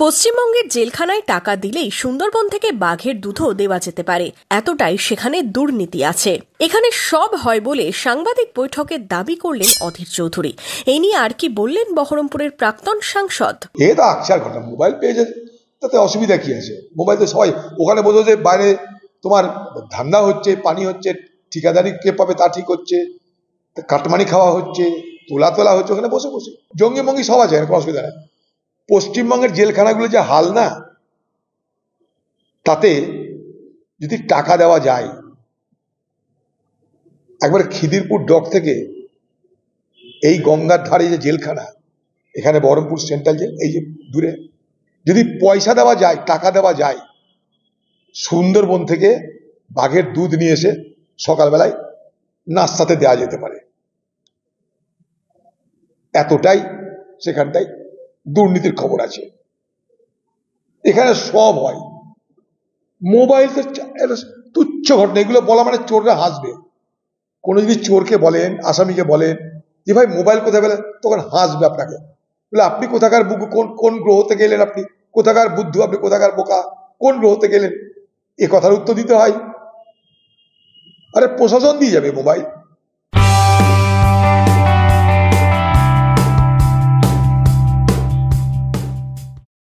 পশ্চিমবঙ্গের জেলখানায় টাকা দিলেই সুন্দরবন থেকে বাঘের দুধও দেওয়া যেতে পারে, এতটাই সেখানে দুর্নীতি আছে। এখানে সব হয় বলে সাংবাদিক বৈঠকে দাবি করলেন অধীর চৌধুরী। এই নিয়ে আর কি বললেন বহরমপুরের প্রাক্তন সাংসদ। এ তো আকছার ঘটনা, মোবাইল পেয়ে যায় তাতে অসুবিধা কি আছে? মোবাইল তো সবাই ওখানে বোঝো যে বাইরে তোমার ধান্দা হচ্ছে, পানি হচ্ছে, ঠিকাদারি কে পাবে তা ঠিক হচ্ছে, কাটমানি খাওয়া হচ্ছে, তোলা হচ্ছে ওখানে বসে বসে। জঙ্গি মঙ্গি সব আছে, কোনো অসুবিধা নেই। পশ্চিমবঙ্গের জেলখানাগুলো যে হাল না, তাতে যদি টাকা দেওয়া যায়, একবার খিদিরপুর ডক থেকে এই গঙ্গার ধারে যে জেলখানা, এখানে বহরমপুর সেন্ট্রাল জেল, এই যে দূরে, যদি পয়সা দেওয়া যায়, টাকা দেওয়া যায়, সুন্দরবন থেকে বাঘের দুধ নিয়ে এসে সকালবেলায় নাস্তাতে দেওয়া যেতে পারে। এতটাই সেখানটাই দুর্নীতির খবর আছে। এখানে সব হয়। মোবাইল তো তুচ্ছ ঘটনা, এগুলো বলা মানে চোররা হাসবে। কোনো যদি চোরকে বলেন, আসামিকে বলেন যে ভাই মোবাইল কোথায় পেলেন, তখন হাসবে আপনাকে, বলে আপনি কোথাকার কোন গ্রহ থেকে এলেন, আপনি কোথাকার বুদ্ধু, আপনি কোথাকার বোকা, কোন গ্রহ থেকে এলেন? এ কথার উত্তর দিতে হয়। আরে প্রশাসন দিয়ে যাবে মোবাইল।